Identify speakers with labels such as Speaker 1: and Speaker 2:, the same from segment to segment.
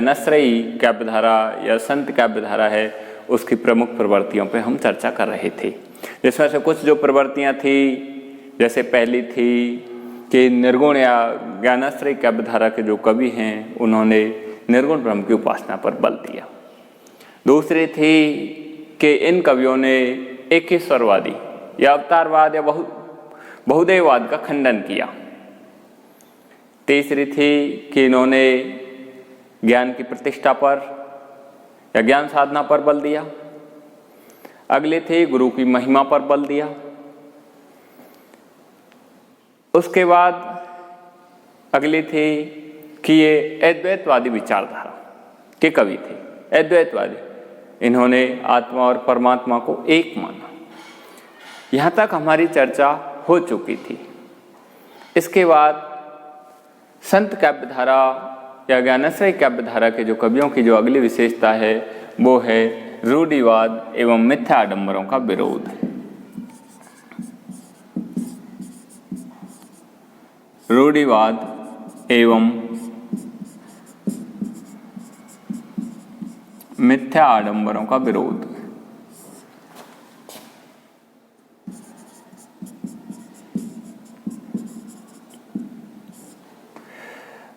Speaker 1: ज्ञानाश्रयी काव्यधारा या संत काव्यधारा है उसकी प्रमुख प्रवृत्तियों पे हम चर्चा कर रहे थे। जिसमें से कुछ जो प्रवृत्तियां थी, जैसे पहली थी कि निर्गुण या ज्ञानाश्रयी काव्यधारा के जो कवि हैं उन्होंने निर्गुण ब्रह्म की उपासना पर बल दिया। दूसरी थी कि इन कवियों ने एकेश्वरवादी या अवतारवाद या बहुदेववाद का खंडन किया। तीसरी थी कि इन्होंने ज्ञान की प्रतिष्ठा पर या ज्ञान साधना पर बल दिया। अगले थे गुरु की महिमा पर बल दिया। उसके बाद अगली थी कि ये अद्वैतवादी विचारधारा के कवि थे, अद्वैतवादी। इन्होंने आत्मा और परमात्मा को एक माना। यहाँ तक हमारी चर्चा हो चुकी थी। इसके बाद संत काव्यधारा या ज्ञानाश्रयी काव्यधारा के जो कवियों की जो अगली विशेषता है वो है रूढ़िवाद एवं मिथ्या आडंबरों का विरोध। रूढ़िवाद एवं मिथ्या आडंबरों का विरोध।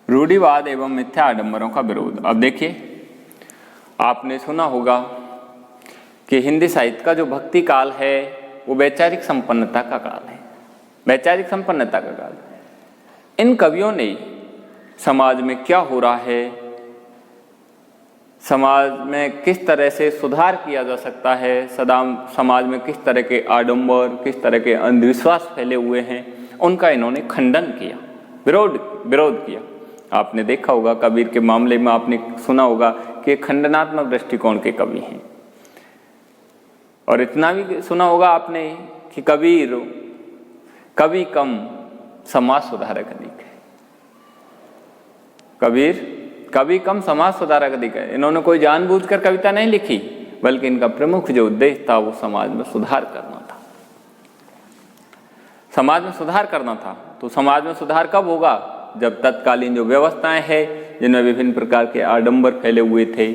Speaker 1: रूढ़िवाद एवं मिथ्या आडंबरों का विरोध। अब देखिए, आपने सुना होगा कि हिंदी साहित्य का जो भक्ति काल है वो वैचारिक संपन्नता का काल है, वैचारिक संपन्नता का काल। इन कवियों ने समाज में क्या हो रहा है, समाज में किस तरह से सुधार किया जा सकता है, समाज में किस तरह के आडंबर, किस तरह के अंधविश्वास फैले हुए हैं, उनका इन्होंने खंडन किया, विरोध किया। आपने देखा होगा कबीर के मामले में, आपने सुना होगा कि खंडनात्मक दृष्टिकोण के कवि हैं। और इतना भी सुना होगा आपने कि कबीर कवि कम समाज सुधारक अधिक है। कबीर कवि कम समाज सुधारक अधिक है। इन्होंने कोई जानबूझकर कविता नहीं लिखी, बल्कि इनका प्रमुख जो उद्देश्य था वो समाज में सुधार करना था। समाज में सुधार करना था। तो समाज में सुधार कब होगा? जब तत्कालीन जो व्यवस्थाएं हैं जिनमें विभिन्न प्रकार के आडंबर फैले हुए थे,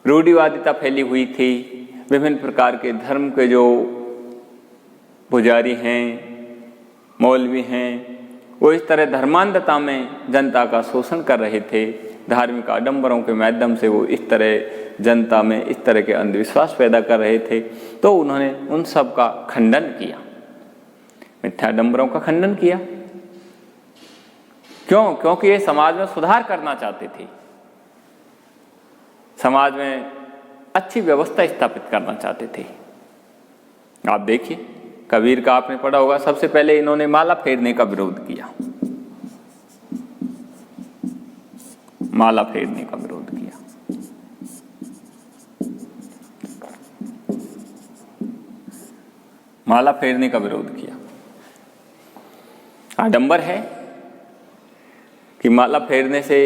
Speaker 1: रूढ़िवादिता फैली हुई थी, विभिन्न प्रकार के धर्म के जो पुजारी हैं, मौलवी हैं, वो इस तरह धर्मांधता में जनता का शोषण कर रहे थे। धार्मिक आडंबरों के माध्यम से वो इस तरह जनता में इस तरह के अंधविश्वास पैदा कर रहे थे। तो उन्होंने उन सब का खंडन किया, मिथ्या आडंबरों का खंडन किया। क्यों? क्योंकि ये समाज में सुधार करना चाहते थे, समाज में अच्छी व्यवस्था स्थापित करना चाहते थे। आप देखिए, कबीर का आपने पढ़ा होगा, सबसे पहले इन्होंने माला फेरने का विरोध किया, माला फेरने का विरोध किया। माला फेरने का विरोध किया। आडंबर है कि माला फेरने से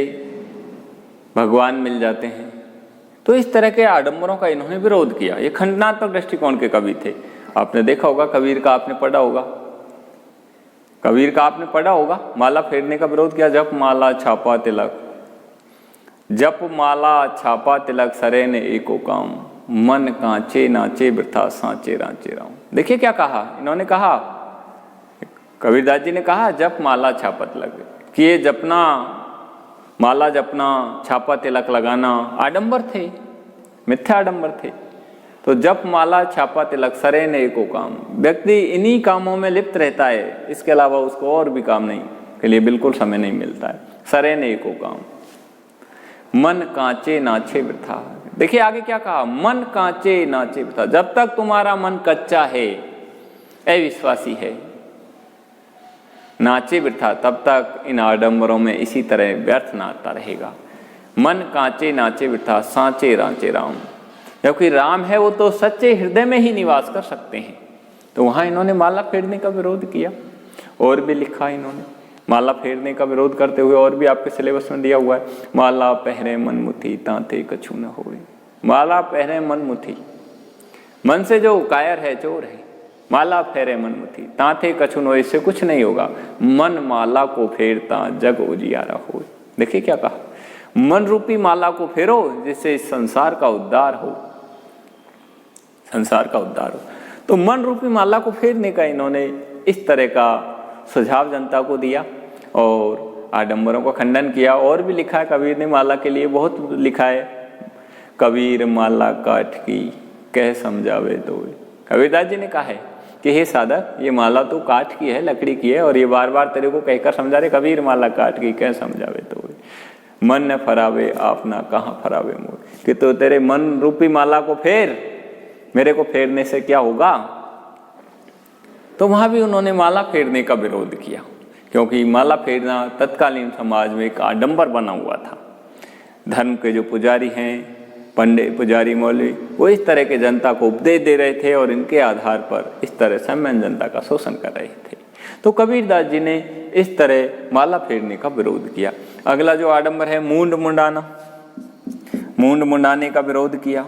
Speaker 1: भगवान मिल जाते हैं, तो इस तरह के आडंबरों का इन्होंने विरोध किया। ये खंडनात्मक दृष्टिकोण के कवि थे। आपने देखा होगा, कबीर का आपने पढ़ा होगा, कबीर का आपने पढ़ा होगा, माला फेरने का विरोध किया। जप माला छापा तिलक, जप माला छापा तिलक सरे ने एको काम, मन कांचे नाचे वृथा सांचे रांचे राम। देखिए क्या कहा इन्होंने, कहा कबीरदास जी ने कहा जप माला छापा तिलक, कि ये जपना, माला जपना, छापा तिलक लगाना आडंबर थे, मिथ्या आडंबर थे। तो जप माला छापा तिलक सरे ने एको काम, व्यक्ति इन्हीं कामों में लिप्त रहता है, इसके अलावा उसको और भी काम नहीं के लिए बिल्कुल समय नहीं मिलता है। सरे ने एको काम, मन कांचे नाचे वृथा। देखिए आगे क्या कहा, मन कांचे नाचे वृथा। जब तक तुम्हारा मन कच्चा है, अविश्वासी है, नाचे वृथा, तब तक इन आडंबरों में इसी तरह व्यर्थ नाता रहेगा। मन कांचे नाचे वृथा सांचे रांचे राम, क्योंकि राम है वो तो सच्चे हृदय में ही निवास कर सकते हैं। तो वहाँ इन्होंने माला फेरने का विरोध किया। और भी लिखा इन्होंने माला फेरने का विरोध करते हुए, और भी आपके सिलेबस में दिया हुआ है, माला पहरे मन मुथी तांते कछु न होए। माला पहरे मन मुथी, मन से जो कायर है, चोर है, माला फेरे मन मुथी तांते कछु न होए, इससे कुछ नहीं होगा। मन माला को फेरता जग उजियारा हो। देखिए क्या कहा, मन रूपी माला को फेरो जिससे इस संसार का उद्धार हो, संसार का उद्धार हो। तो मन रूपी माला को फेरने का इन्होंने इस तरह का सुझाव जनता को दिया और आडंबरों का खंडन किया। और भी लिखा है कबीर ने माला के लिए, बहुत लिखा है। कबीर माला काठ की कह समझावे तो, कबीरदास जी ने कहा है कि हे साधक, ये माला तो काठ की है, लकड़ी की है, और ये बार बार तेरे को कहकर समझा रहे, कबीर माला काठ की कह समझावे तो, मन न फरावे आप ना कहाँ फरावे मोर, कि तो तेरे मन रूपी माला को फेर, मेरे को फेरने से क्या होगा। तो वहां भी उन्होंने माला फेरने का विरोध किया, क्योंकि माला फेरना तत्कालीन समाज में एक आडंबर बना हुआ था। धर्म के जो पुजारी हैं, पंडित पुजारी मौलवी, वो इस तरह के जनता को उपदेश दे रहे थे और इनके आधार पर इस तरह सामान्य जनता का शोषण कर रहे थे। तो कबीरदास जी ने इस तरह माला फेरने का विरोध किया। अगला जो आडंबर है मूंड मुंडाना, मूंड मुंडाने का विरोध किया।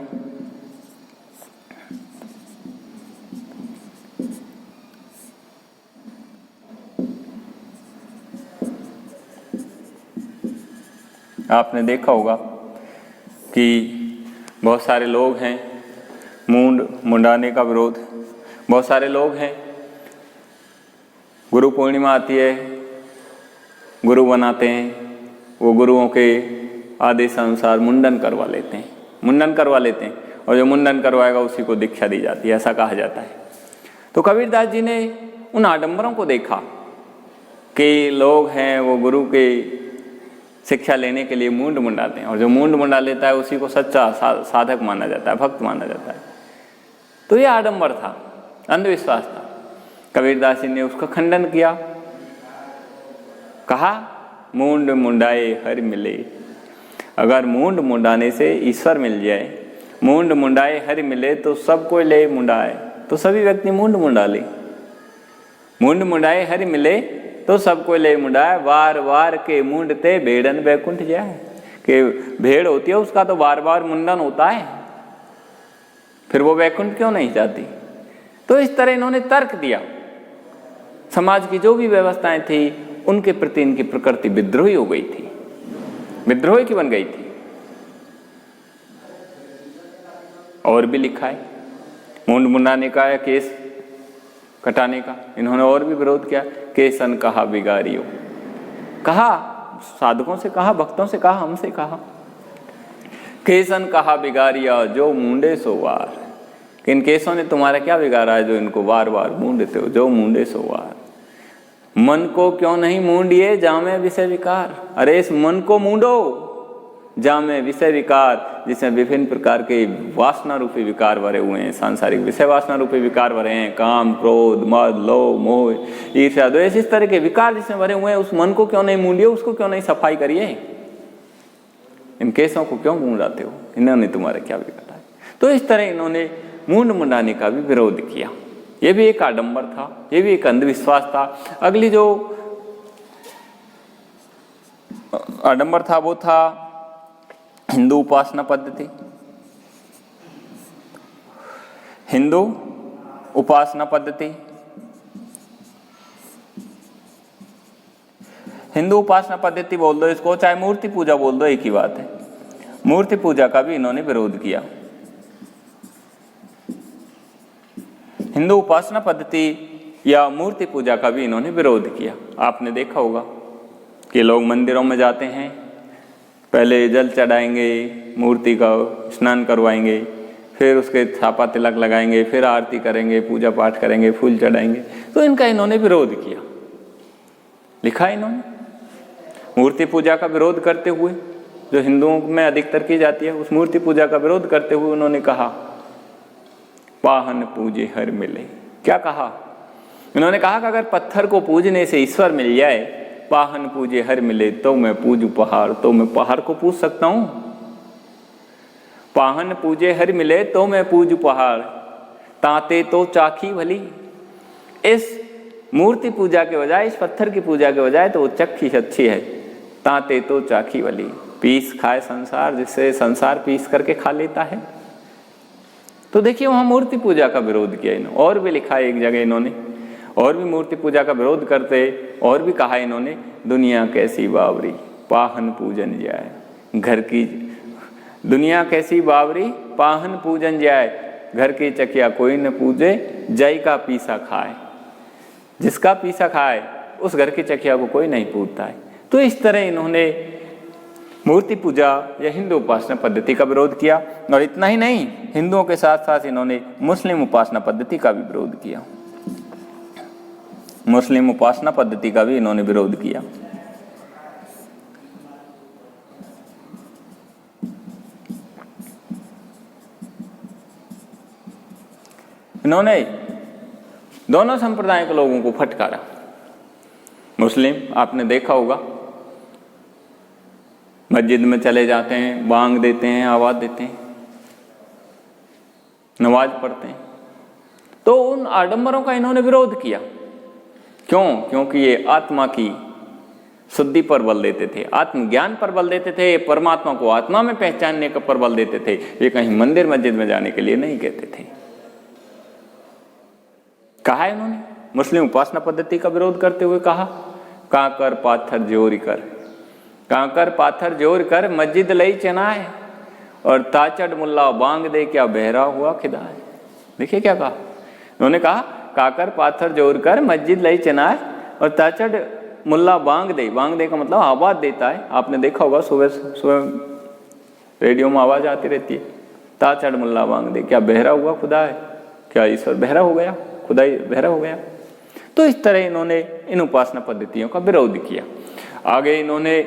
Speaker 1: आपने देखा होगा कि बहुत सारे लोग हैं, मूंड मुंडाने का विरोध, बहुत सारे लोग हैं। गुरु पूर्णिमा आती है, गुरु बनाते हैं, वो गुरुओं के आदेश अनुसार मुंडन करवा लेते हैं, मुंडन करवा लेते हैं, और जो मुंडन करवाएगा उसी को दीक्षा दी जाती है, ऐसा कहा जाता है। तो कबीरदास जी ने उन आडंबरों को देखा कि लोग हैं वो गुरु के शिक्षा लेने के लिए मूंड मुंडाते हैं, और जो मूंड मुंडा लेता है उसी को सच्चा साधक माना जाता है, भक्त माना जाता है। तो ये आडंबर था, अंधविश्वास था। कबीरदास जी ने उसका खंडन किया, कहा मूंड मुंडाए हरि मिले। अगर मूंड मुंडाने से ईश्वर मिल जाए, मूंड मुंडाए हरि मिले, तो सब कोई ले मुंडाए, तो सभी व्यक्ति मूंड मुंडा ले। मूंड मुंडाए हरि मिले तो सबको ले मुंडाए, वार वार के मूंडते भेड़न बैकुंठ जाए। कि भेड़ होती है उसका तो बार बार मुंडन होता है, फिर वो बैकुंठ क्यों नहीं जाती। तो इस तरह इन्होंने तर्क दिया। समाज की जो भी व्यवस्थाएं थी उनके प्रति इनकी प्रकृति विद्रोही हो गई थी, विद्रोही की बन गई थी। और भी लिखा है मूंड मुंडाने का या केस कटाने का, इन्होंने और भी विरोध किया। केसन कहा बिगारियो, कहा साधकों से कहा, भक्तों से कहा, हमसे कहा। केसन कहा बिगारिया जो मूंडे सो वार, इन केसों ने तुम्हारा क्या बिगाड़ा है जो इनको बार बार मूंडते हो, जो मूंडे सो वार। मन को क्यों नहीं मूंडिए जामे विषय विकार, अरे इस मन को मूंडो जामे विषय विकार, जिसमें विभिन्न प्रकार के वासना रूपी विकार भरे हुए हैं, सांसारिक विषय वासना रूपी विकार भरे हैं, काम क्रोध मद लोभ मोह ईर्ष्या द्वेष, इस तरह के विकार जिसमें भरे हुए हैं, उस मन को क्यों नहीं मूंडिए, उसको क्यों नहीं सफाई करिए। इन केसों को क्यों मूंडाते हो, इन्होंने तुम्हारा क्या बिगाड़ा है। तो इस तरह इन्होंने मूंड मुंडाने का भी विरोध किया। ये भी एक आडंबर था, ये भी एक अंधविश्वास था। अगली जो आडंबर था वो था हिंदू उपासना पद्धति। हिंदू उपासना पद्धति, हिंदू उपासना पद्धति बोल दो इसको, चाहे मूर्ति पूजा बोल दो, एक ही बात है। मूर्ति पूजा का भी इन्होंने विरोध किया। हिंदू उपासना पद्धति या मूर्ति पूजा का भी इन्होंने विरोध किया। आपने देखा होगा कि लोग मंदिरों में जाते हैं, पहले जल चढ़ाएंगे, मूर्ति का स्नान करवाएंगे, फिर उसके छापा तिलक लगाएंगे, फिर आरती करेंगे, पूजा पाठ करेंगे, फूल चढ़ाएंगे। तो इनका इन्होंने विरोध किया, लिखा है इन्होंने। मूर्ति पूजा का विरोध करते हुए, जो हिंदुओं में अधिकतर की जाती है, उस मूर्ति पूजा का विरोध करते हुए उन्होंने कहा पाहन पूजे हर मिले। क्या कहा इन्होंने? कहा कि अगर पत्थर को पूजने से ईश्वर मिल जाए, पाहन पूजे हर मिले, तो मैं पूजू पहाड़, तो मैं पहाड़ को पूज सकता हूं। पाहन पूजे हर मिले तो मैं पूजू पहाड़, ताते तो चाखी भली। इस मूर्ति पूजा के बजाय, इस पत्थर की पूजा के बजाय तो वो चक्की अच्छी है, ताते तो चाखी भली। पीस खाए संसार, जिससे संसार पीस करके खा लेता है। तो देखिए वहां मूर्ति पूजा का विरोध किया इन्होंने। और भी लिखा है एक जगह इन्होंने, और भी मूर्ति पूजा का विरोध करते, और भी कहा इन्होंने दुनिया कैसी बावरी, पाहन पूजन जाए। घर की दुनिया कैसी बावरी, पाहन पूजन जाए, घर की चकिया कोई न पूजे, जय का पीसा खाए। जिसका पीसा खाए उस घर की चकिया को कोई नहीं पूजता है। तो इस तरह इन्होंने मूर्ति पूजा या हिंदू उपासना पद्धति का विरोध किया। और इतना ही नहीं, हिंदुओं के साथ साथ इन्होंने मुस्लिम उपासना पद्धति का भी विरोध किया। मुस्लिम उपासना पद्धति का भी इन्होंने विरोध किया। इन्होंने दोनों संप्रदाय के लोगों को फटकारा। मुस्लिम आपने देखा होगा, मस्जिद में चले जाते हैं, बांग देते हैं, आवाज देते हैं, नमाज पढ़ते हैं। तो उन आडंबरों का इन्होंने विरोध किया। क्यों? क्योंकि ये आत्मा की शुद्धि पर बल देते थे, आत्मज्ञान पर बल देते थे, परमात्मा को आत्मा में पहचानने का पर बल देते थे। ये कहीं मंदिर मस्जिद में जाने के लिए नहीं कहते थे। कहा है इन्होंने मुस्लिम उपासना पद्धति का विरोध करते हुए, कहा कांकर पाथर जोर कर, कांकर पाथर जोर कर मस्जिद लई चनाए, और ताचड़ मुल्ला बांग दे क्या बहरा हुआ खिदा है। देखिए क्या कहा उन्होंने, कहा काकर पाथर जोर कर मस्जिद लई चनाए, और ताचड़ मुल्ला बांग दे का मतलब आवाज देता है। आपने देखा होगा सुबह सुबह रेडियो में आवाज आती रहती है, ताचड़ मुल्ला बांग दे क्या बहरा हुआ खुदा है, क्या ईश्वर बहरा हो गया, खुदा ही बहरा हो गया। तो इस तरह इन्होंने इन उपासना पद्धतियों का विरोध किया। आगे इन्होंने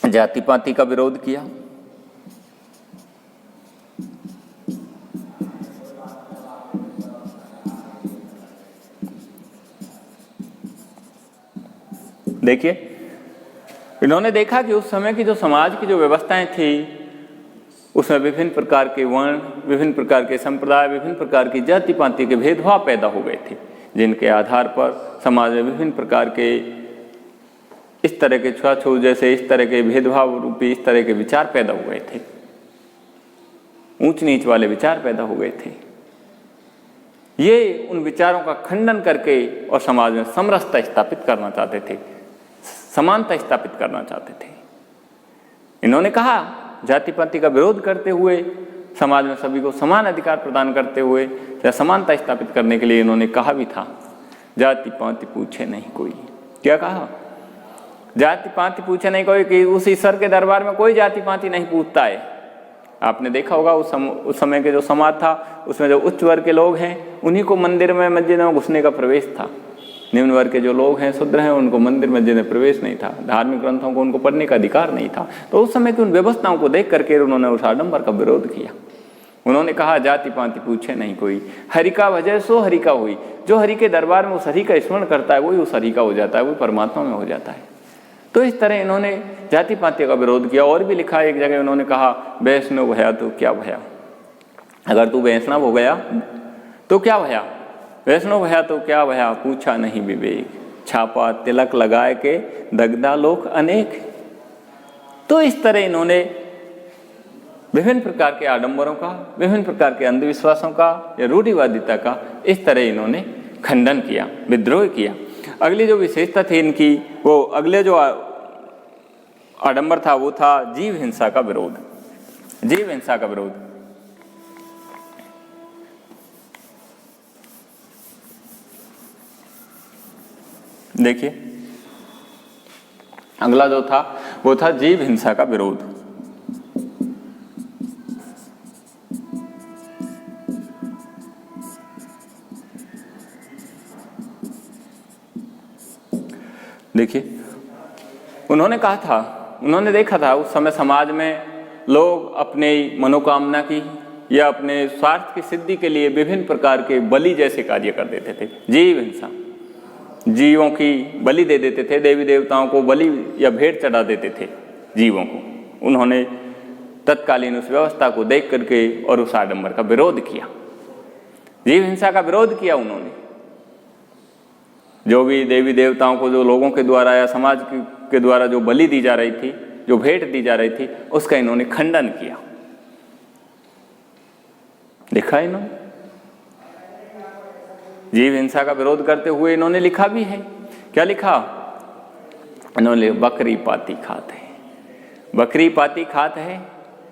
Speaker 1: जाति पाति का विरोध किया। देखिए, इन्होंने देखा कि उस समय की जो समाज की जो व्यवस्थाएं थी, उसमें विभिन्न प्रकार के वर्ण, विभिन्न प्रकार के संप्रदाय, विभिन्न प्रकार की जाति पाति के भेदभाव पैदा हो गए थे, जिनके आधार पर समाज में विभिन्न प्रकार के इस तरह के छुआछूत जैसे इस तरह के भेदभाव रूपी इस तरह के विचार पैदा हो गए थे, ऊंच नीच वाले विचार पैदा हो गए थे। ये उन विचारों का खंडन करके और समाज में समरसता स्थापित करना चाहते थे, समानता स्थापित करना चाहते थे। इन्होंने कहा जाति पाति का विरोध करते हुए, समाज में सभी को समान अधिकार प्रदान करते हुए या समानता स्थापित करने के लिए इन्होंने कहा भी था, जाति पाति पूछे नहीं कोई। क्या कहा? जाति पाति पूछे नहीं कोई, कि उस ईश्वर के दरबार में कोई जाति पाति नहीं पूछता है। आपने देखा होगा उस समय के जो समाज था, उसमें जो उच्च वर्ग के लोग हैं उन्हीं को मंदिर में मस्जिद में घुसने का प्रवेश था। निम्न वर्ग के जो लोग हैं, शूद्र हैं, उनको मंदिर मस्जिद में प्रवेश नहीं था, धार्मिक ग्रंथों को उनको पढ़ने का अधिकार नहीं था। तो उस समय की उन व्यवस्थाओं को देख करके उन्होंने उस आडंबर का विरोध किया। उन्होंने कहा जाति पाति पूछे नहीं कोई, हरि का भजे सो हरि का हुई। जो हरि के दरबार में उस हरि का स्मरण करता है वही उस हरि का हो जाता है, वही परमात्मा में हो जाता है। तो इस तरह इन्होंने जाति पाति का विरोध किया। और भी लिखा, एक जगह उन्होंने कहा वैष्णव भया तो क्या भया, अगर तू वैष्णव हो गया तो क्या भया, वैष्णव भया तो क्या भया, पूछा नहीं विवेक, छापा तिलक लगाए के दगदा लोक अनेक। तो इस तरह इन्होंने विभिन्न प्रकार के आडंबरों का, विभिन्न प्रकार के अंधविश्वासों का या रूढ़िवादिता का इस तरह इन्होंने खंडन किया, विद्रोह किया। अगली जो विशेषता थी इनकी, वो अगले जो आडंबर था वो था जीव हिंसा का विरोध। जीव हिंसा का विरोध। देखिए, अगला जो था वो था जीव हिंसा का विरोध। देखिए, उन्होंने कहा था, उन्होंने देखा था उस समय समाज में लोग अपनी मनोकामना की या अपने स्वार्थ की सिद्धि के लिए विभिन्न प्रकार के बलि जैसे कार्य कर देते थे। जीव हिंसा, जीवों की बलि दे देते थे, देवी देवताओं को बलि या भेंट चढ़ा देते थे जीवों को। उन्होंने तत्कालीन उस व्यवस्था को देख करके और उस आडंबर का विरोध किया, जीव हिंसा का विरोध किया उन्होंने। जो भी देवी देवताओं को जो लोगों के द्वारा या समाज के द्वारा जो बलि दी जा रही थी, जो भेंट दी जा रही थी, उसका इन्होंने खंडन किया। लिखा इन्होंने, जीव हिंसा का विरोध करते हुए इन्होंने लिखा भी है। क्या लिखा इन्होंने? बकरी पाती खाते हैं, बकरी पाती खात है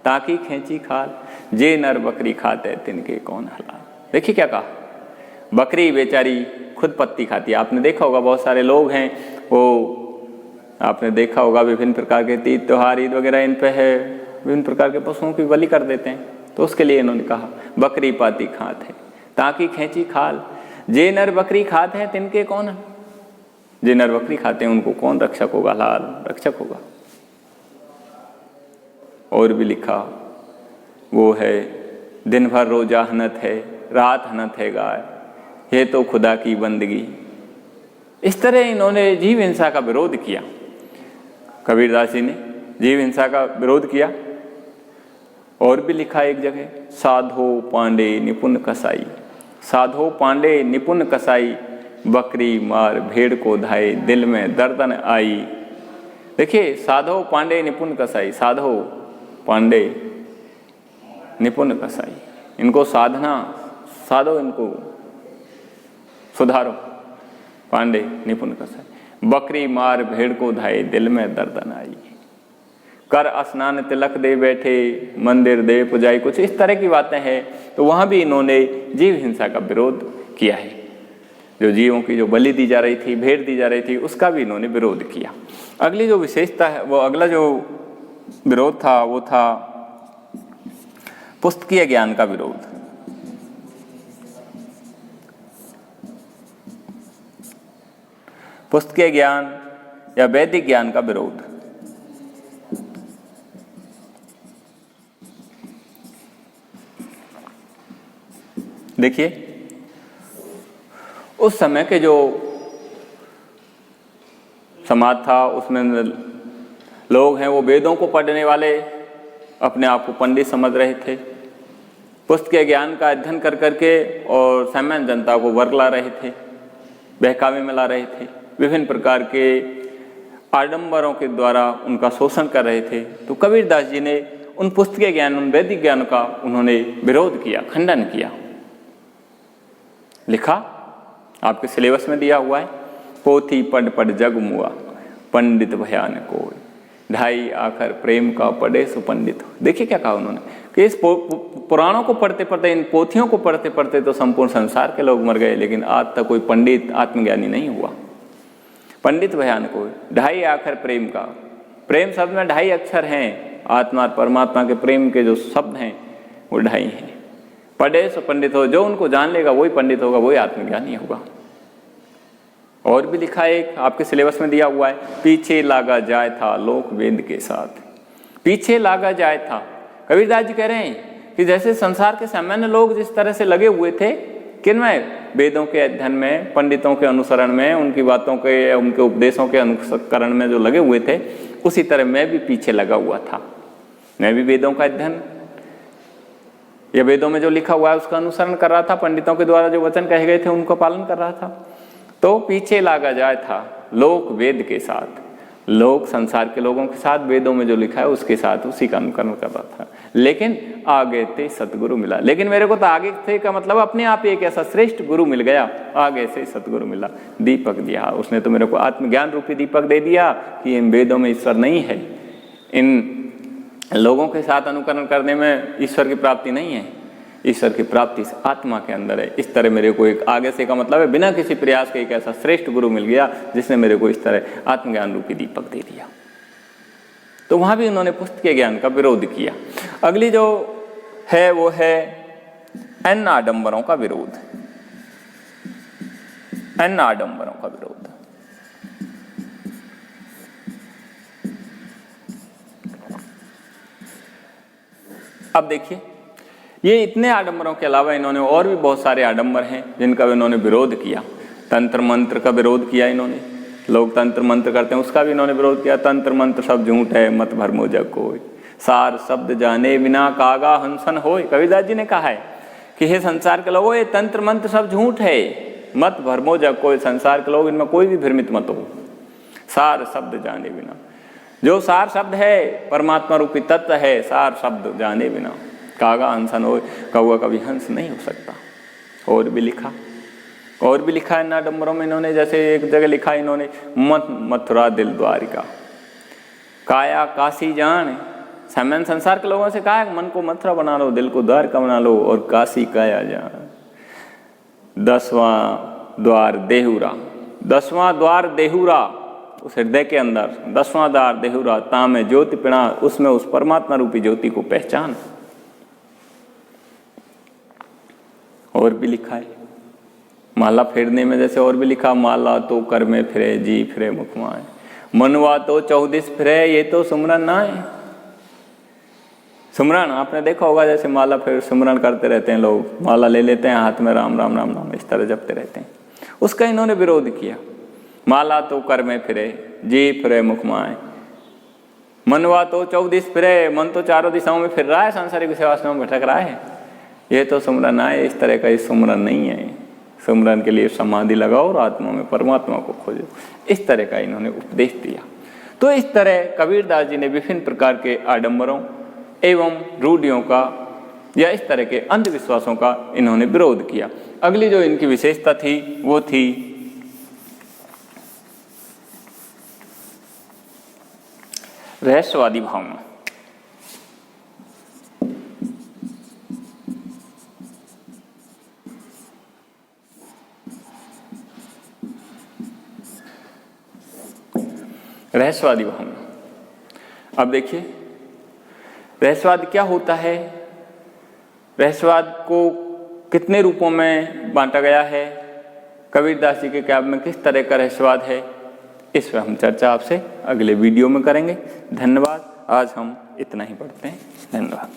Speaker 1: ताकि खेची खाल, जे नर बकरी खाते तिनके कौन हलाल। देखिए क्या कहा, बकरी बेचारी खुद पत्ती खाती है। आपने देखा होगा बहुत सारे लोग हैं, वो आपने देखा होगा विभिन्न प्रकार के तीज त्योहार ईद वगैरह इन पे है, विभिन्न प्रकार के पशुओं की बलि कर देते हैं। तो उसके लिए इन्होंने कहा बकरी पाती खात है ताकि खेची खाल, जे नर बकरी खाते हैं तिनके कौन, जे नर बकरी खाते हैं उनको कौन रक्षक होगा, लाल रक्षक होगा। और भी लिखा वो है दिन भर रोजा हनत है, रात हनत है गाय, ये तो खुदा की बंदगी। इस तरह इन्होंने जीव हिंसा का विरोध किया। कबीरदास जी ने जीव हिंसा का विरोध किया। और भी लिखा एक जगह, साधो पांडे निपुण कसाई, साधो पांडे निपुण कसाई, बकरी मार भेड़ को धाए दिल में दर्दन आई। देखिए साधो पांडे निपुण कसाई, साधो पांडे निपुण कसाई, इनको साधना साधो, इनको सुधारो। पांडे निपुण कसाई, बकरी मार भेड़ को धाए दिल में दर्दन आई, कर स्नान तिलक दे बैठे मंदिर दे पुजाई, कुछ इस तरह की बातें हैं। तो वहाँ भी इन्होंने जीव हिंसा का विरोध किया है। जो जीवों की जो बलि दी जा रही थी, भेड़ दी जा रही थी, उसका भी इन्होंने विरोध किया। अगली जो विशेषता है, वो अगला जो विरोध था वो था पुस्तकीय ज्ञान का विरोध। पुस्तकीय ज्ञान या वैदिक ज्ञान का विरोध। देखिए उस समय के जो समाज था उसमें लोग हैं वो वेदों को पढ़ने वाले अपने आप को पंडित समझ रहे थे, पुस्तकीय ज्ञान का अध्ययन कर करके और सामान्य जनता को वर्गला रहे थे, बहकावे में ला रहे थे, विभिन्न प्रकार के आडंबरों के द्वारा उनका शोषण कर रहे थे। तो कबीरदास जी ने उन पुस्तकीय ज्ञान, उन वैदिक ज्ञान का उन्होंने विरोध किया, खंडन किया। लिखा आपके सिलेबस में दिया हुआ है, पोथी पढ़ पढ़ जग मुआ, पंडित भयान कोय, ढाई आखर प्रेम का पढ़े सो पंडित। देखिए क्या कहा उन्होंने कि इस पुराणों को पढ़ते पढ़ते, इन पोथियों को पढ़ते पढ़ते तो संपूर्ण संसार के लोग मर गए, लेकिन आज तक कोई पंडित आत्मज्ञानी नहीं हुआ। पंडित भयान कोय, ढाई आखर प्रेम का, प्रेम शब्द में ढाई अक्षर हैं, आत्मा और परमात्मा के प्रेम के जो शब्द हैं वो ढाई हैं। पढ़े सो पंडित हो, जो उनको जान लेगा वही पंडित होगा, वही आत्मज्ञानी होगा। और भी लिखा है, एक आपके सिलेबस में दिया हुआ है, पीछे लागा जाए था लोक वेद के साथ, पीछे लागा जाए था। कबीरदास जी कह रहे हैं कि जैसे संसार के सामान्य लोग जिस तरह से लगे हुए थे किनमें, वेदों के अध्ययन में, पंडितों के अनुसरण में, उनकी बातों के, उनके उपदेशों के अनुसरण में जो लगे हुए थे, उसी तरह मैं भी पीछे लगा हुआ था। मैं भी वेदों का अध्ययन या वेदों में जो लिखा हुआ है उसका अनुसरण कर रहा था, पंडितों के द्वारा जो वचन कहे गए थे उनको पालन कर रहा था। तो पीछे लागा जाए था लोक वेद के साथ, लोक संसार के लोगों के साथ, वेदों में जो लिखा है उसके साथ उसी का अनुकरण कर रहा था। लेकिन आगे थे सतगुरु मिला, लेकिन मेरे को तो आगे थे का मतलब अपने आप एक ऐसा श्रेष्ठ गुरु मिल गया, आगे से सतगुरु मिला, दीपक दिया उसने, तो मेरे को आत्मज्ञान रूपी दीपक दे दिया कि इन वेदों में ईश्वर नहीं है, इन लोगों के साथ अनुकरण करने में ईश्वर की प्राप्ति नहीं है, ईश्वर की प्राप्ति आत्मा के अंदर है। इस तरह मेरे को एक आगे से का मतलब है बिना किसी प्रयास के एक ऐसा श्रेष्ठ गुरु मिल गया जिसने मेरे को इस तरह आत्मज्ञान रूपी दीपक दे दिया। तो वहां भी उन्होंने पुस्तकीय ज्ञान का विरोध किया। अगली जो है वो है अन्य आडंबरों का विरोध। अन्य आडंबरों का विरोध। अब देखिए, ये इतने आडंबरों के अलावा इन्होंने और भी बहुत सारे आडंबर हैं जिनका इन्होंने विरोध किया। तंत्र मंत्र का विरोध किया इन्होंने, लोग तंत्र मंत्र करते हैं उसका भी इन्होंने विरोध किया। तंत्र मंत्र सब झूठ है, मत भरमो जग कोय, सार शब्द जाने बिना कागा हंसन होय। कबीरदास जी ने कहा है कि हे संसार के लोगों, ये तंत्र मंत्र सब झूठ है, मत भरमो जग कोय, संसार के लोग इनमें कोई भी भ्रमित मत हो। सार शब्द जाने बिना, जो सार शब्द है परमात्मा रूपी तत्व है, सार शब्द जाने बिना कागा हंसन हो, कौआ कभी हंस नहीं हो सकता। और भी लिखा है इन आडंबरों में इन्होंने, जैसे एक जगह लिखा इन्होंने, मत मथुरा दिल द्वारिका, काया काशी जान, मैंने संसार के लोगों से कहा है मन को मथुरा बना लो, दिल को द्वारका बना लो और काशी काया जान। 10वां द्वार देहुरा, 10वां द्वार देहुरा उस हृदय के अंदर, 10वां द्वार देहुरा ताम ज्योति पिणा, उसमें उस परमात्मा रूपी ज्योति को पहचान। और भी लिखा है माला फेरने में, जैसे और भी लिखा, माला तो कर में फिरे जी फिरे मुखमाए, मनवा तो 14 फिरे ये तो सुमरन ना है। सुमरन आपने देखा होगा, जैसे माला फिर सुमरन करते रहते हैं लोग, माला ले लेते हैं हाथ में, राम राम राम राम इस तरह जपते रहते हैं। उसका इन्होंने विरोध किया। माला तो कर में फिरे जी फिरे मुखमाए, मनवा तो 14 फिरे, मन तो चारों दिशाओं में फिर रहा है, सांसारिक विषयवासनाओं में भटक रहा है। ये तो सुमरन आए, इस तरह का ये सुमरन नहीं है। सुमरन के लिए समाधि लगाओ और आत्मा में परमात्मा को खोजो, इस तरह का इन्होंने उपदेश दिया। तो इस तरह कबीरदास जी ने विभिन्न प्रकार के आडंबरों एवं रूढ़ियों का या इस तरह के अंधविश्वासों का इन्होंने विरोध किया। अगली जो इनकी विशेषता थी वो थी रहस्यवादी भावना। रहस्यवादी भावना, अब देखिए रहस्यवाद क्या होता है, रहस्यवाद को कितने रूपों में बांटा गया है, कबीरदास जी के काव्य में किस तरह का रहस्यवाद है, इस पर हम चर्चा आपसे अगले वीडियो में करेंगे। धन्यवाद। आज हम इतना ही पढ़ते हैं। धन्यवाद।